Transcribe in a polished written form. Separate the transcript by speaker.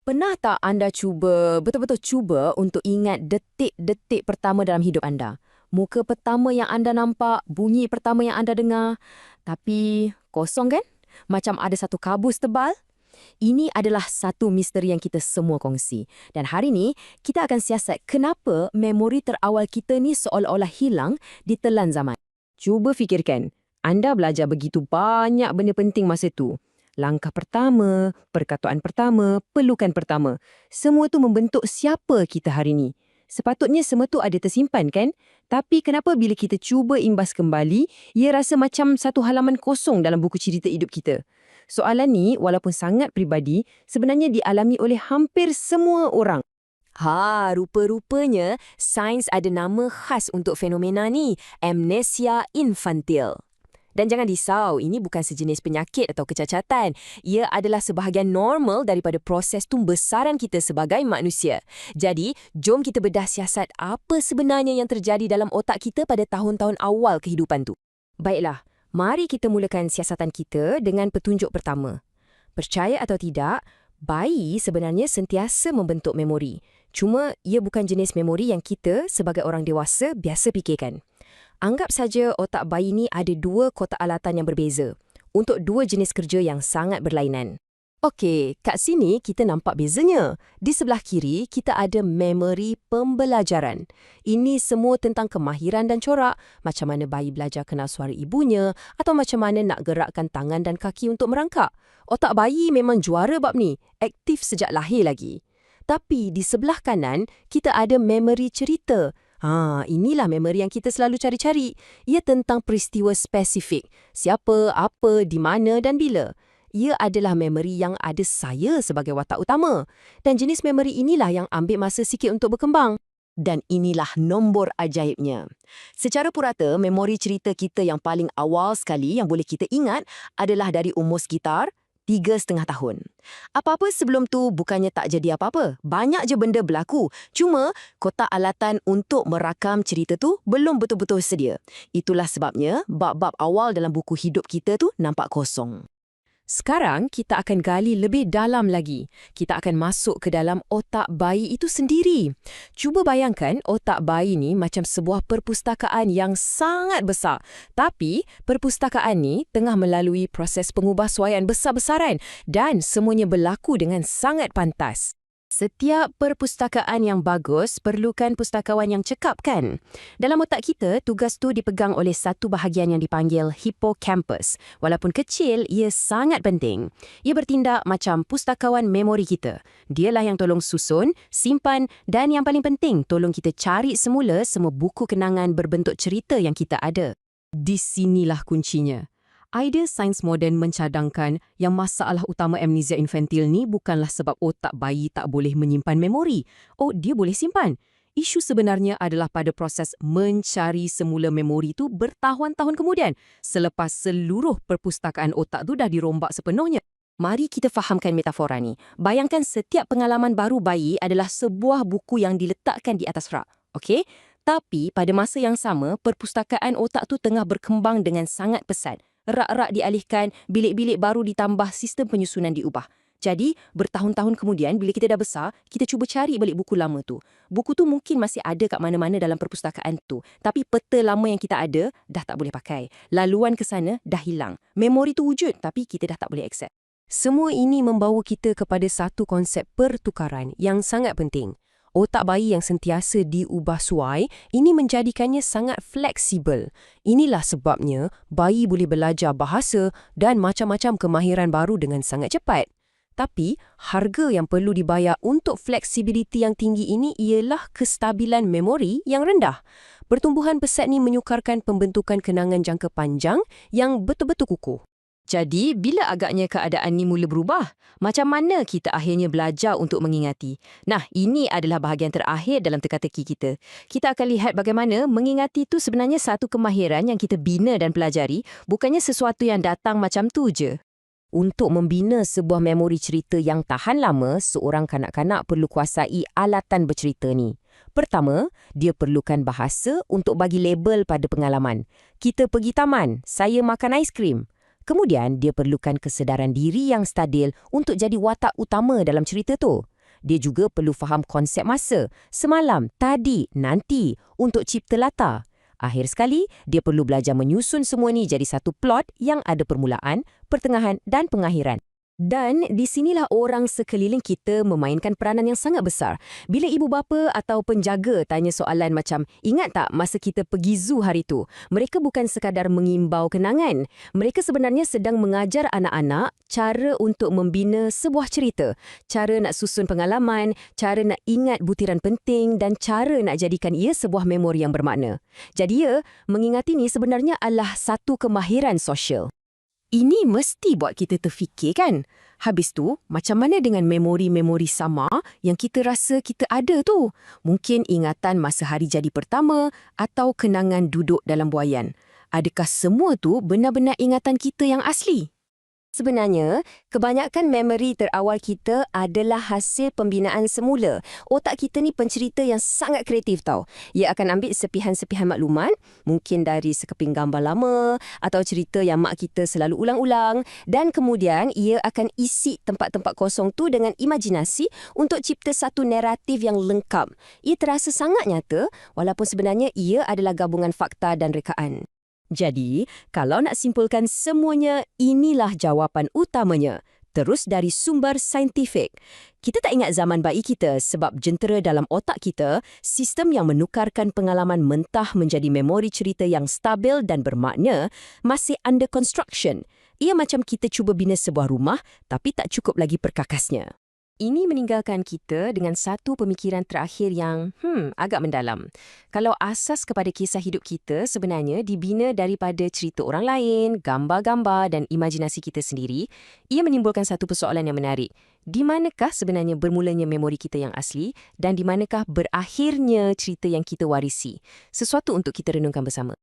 Speaker 1: Pernah tak anda betul-betul cuba untuk ingat detik-detik pertama dalam hidup anda? Muka pertama yang anda nampak, bunyi pertama yang anda dengar, tapi kosong kan? Macam ada satu kabus tebal? Ini adalah satu misteri yang kita semua kongsi. Dan hari ini, kita akan siasat kenapa memori terawal kita ni seolah-olah hilang ditelan zaman. Cuba fikirkan, anda belajar begitu banyak benda penting masa tu. Langkah pertama, perkataan pertama, pelukan pertama. Semua tu membentuk siapa kita hari ni. Sepatutnya semua tu ada tersimpan kan? Tapi kenapa bila kita cuba imbas kembali, ia rasa macam satu halaman kosong dalam buku cerita hidup kita? Soalan ni, walaupun sangat peribadi, sebenarnya dialami oleh hampir semua orang.
Speaker 2: Rupa-rupanya sains ada nama khas untuk fenomena ni, amnesia infantil. Dan jangan risau, ini bukan sejenis penyakit atau kecacatan. Ia adalah sebahagian normal daripada proses tumbesaran kita sebagai manusia. Jadi, jom kita bedah siasat apa sebenarnya yang terjadi dalam otak kita pada tahun-tahun awal kehidupan tu.
Speaker 1: Baiklah, mari kita mulakan siasatan kita dengan petunjuk pertama. Percaya atau tidak, bayi sebenarnya sentiasa membentuk memori. Cuma ia bukan jenis memori yang kita sebagai orang dewasa biasa fikirkan. Anggap saja otak bayi ni ada dua kotak alatan yang berbeza untuk dua jenis kerja yang sangat berlainan. Okey, kat sini kita nampak bezanya. Di sebelah kiri, kita ada memori pembelajaran. Ini semua tentang kemahiran dan corak, macam mana bayi belajar kenal suara ibunya atau macam mana nak gerakkan tangan dan kaki untuk merangkak. Otak bayi memang juara bab ni, aktif sejak lahir lagi. Tapi di sebelah kanan, kita ada memori cerita. Inilah memori yang kita selalu cari-cari. Ia tentang peristiwa spesifik. Siapa, apa, di mana dan bila. Ia adalah memori yang ada saya sebagai watak utama. Dan jenis memori inilah yang ambil masa sikit untuk berkembang. Dan inilah nombor ajaibnya. Secara purata, memori cerita kita yang paling awal sekali yang boleh kita ingat adalah dari umur sekitar 3,5 tahun. Apa-apa sebelum tu bukannya tak jadi apa-apa. Banyak je benda berlaku. Cuma, kotak alatan untuk merakam cerita tu belum betul-betul sedia. Itulah sebabnya, bab-bab awal dalam buku hidup kita tu nampak kosong. Sekarang, kita akan gali lebih dalam lagi. Kita akan masuk ke dalam otak bayi itu sendiri. Cuba bayangkan otak bayi ni macam sebuah perpustakaan yang sangat besar. Tapi, perpustakaan ni tengah melalui proses pengubahsuaian besar-besaran dan semuanya berlaku dengan sangat pantas. Setiap perpustakaan yang bagus perlukan pustakawan yang cekap kan? Dalam otak kita, tugas tu dipegang oleh satu bahagian yang dipanggil hippocampus. Walaupun kecil, ia sangat penting. Ia bertindak macam pustakawan memori kita. Dialah yang tolong susun, simpan dan yang paling penting, tolong kita cari semula semua buku kenangan berbentuk cerita yang kita ada. Di sinilah kuncinya. Idea sains moden mencadangkan yang masalah utama amnesia infantil ni bukanlah sebab otak bayi tak boleh menyimpan memori. Dia boleh simpan. Isu sebenarnya adalah pada proses mencari semula memori tu bertahun-tahun kemudian, selepas seluruh perpustakaan otak tu dah dirombak sepenuhnya. Mari kita fahamkan metafora ni. Bayangkan setiap pengalaman baru bayi adalah sebuah buku yang diletakkan di atas rak. Okey? Tapi pada masa yang sama, perpustakaan otak tu tengah berkembang dengan sangat pesat. Rak-rak dialihkan, bilik-bilik baru ditambah, sistem penyusunan diubah. Jadi, bertahun-tahun kemudian, bila kita dah besar, kita cuba cari balik buku lama tu. Buku tu mungkin masih ada kat mana-mana dalam perpustakaan tu. Tapi peta lama yang kita ada, dah tak boleh pakai. Laluan ke sana, dah hilang. Memori tu wujud, tapi kita dah tak boleh akses. Semua ini membawa kita kepada satu konsep pertukaran yang sangat penting. Otak bayi yang sentiasa diubah suai, ini menjadikannya sangat fleksibel. Inilah sebabnya bayi boleh belajar bahasa dan macam-macam kemahiran baru dengan sangat cepat. Tapi, harga yang perlu dibayar untuk fleksibiliti yang tinggi ini ialah kestabilan memori yang rendah. Pertumbuhan pesat ni menyukarkan pembentukan kenangan jangka panjang yang betul-betul kukuh. Jadi, bila agaknya keadaan ni mula berubah? Macam mana kita akhirnya belajar untuk mengingati? Nah, ini adalah bahagian terakhir dalam teka-teki kita. Kita akan lihat bagaimana mengingati itu sebenarnya satu kemahiran yang kita bina dan pelajari, bukannya sesuatu yang datang macam tu je. Untuk membina sebuah memori cerita yang tahan lama, seorang kanak-kanak perlu kuasai alatan bercerita ni. Pertama, dia perlukan bahasa untuk bagi label pada pengalaman. Kita pergi taman, saya makan aiskrim. Kemudian, dia perlukan kesedaran diri yang stabil untuk jadi watak utama dalam cerita tu.
Speaker 2: Dia juga perlu faham konsep masa, semalam, tadi, nanti untuk cipta latar. Akhir sekali, dia perlu belajar menyusun semua ni jadi satu plot yang ada permulaan, pertengahan dan pengakhiran.
Speaker 1: Dan di sinilah orang sekeliling kita memainkan peranan yang sangat besar. Bila ibu bapa atau penjaga tanya soalan macam, ingat tak masa kita pergi zoo hari tu? Mereka bukan sekadar mengimbau kenangan. Mereka sebenarnya sedang mengajar anak-anak cara untuk membina sebuah cerita. Cara nak susun pengalaman, cara nak ingat butiran penting dan cara nak jadikan ia sebuah memori yang bermakna. Jadi mengingat ini sebenarnya adalah satu kemahiran sosial. Ini mesti buat kita terfikir kan? Habis tu, macam mana dengan memori-memori sama yang kita rasa kita ada tu? Mungkin ingatan masa hari jadi pertama atau kenangan duduk dalam buaian. Adakah semua tu benar-benar ingatan kita yang asli? Sebenarnya, kebanyakan memori terawal kita adalah hasil pembinaan semula. Otak kita ni pencerita yang sangat kreatif tau. Ia akan ambil sepihan-sepihan maklumat, mungkin dari sekeping gambar lama atau cerita yang mak kita selalu ulang-ulang dan kemudian ia akan isi tempat-tempat kosong tu dengan imajinasi untuk cipta satu naratif yang lengkap. Ia terasa sangat nyata walaupun sebenarnya ia adalah gabungan fakta dan rekaan. Jadi, kalau nak simpulkan semuanya, inilah jawapan utamanya. Terus dari sumber saintifik. Kita tak ingat zaman bayi kita sebab jentera dalam otak kita, sistem yang menukarkan pengalaman mentah menjadi memori cerita yang stabil dan bermakna, masih under construction. Ia macam kita cuba bina sebuah rumah, tapi tak cukup lagi perkakasnya. Ini meninggalkan kita dengan satu pemikiran terakhir yang agak mendalam. Kalau asas kepada kisah hidup kita sebenarnya dibina daripada cerita orang lain, gambar-gambar dan imajinasi kita sendiri, ia menimbulkan satu persoalan yang menarik. Di manakah sebenarnya bermulanya memori kita yang asli dan di manakah berakhirnya cerita yang kita warisi? Sesuatu untuk kita renungkan bersama.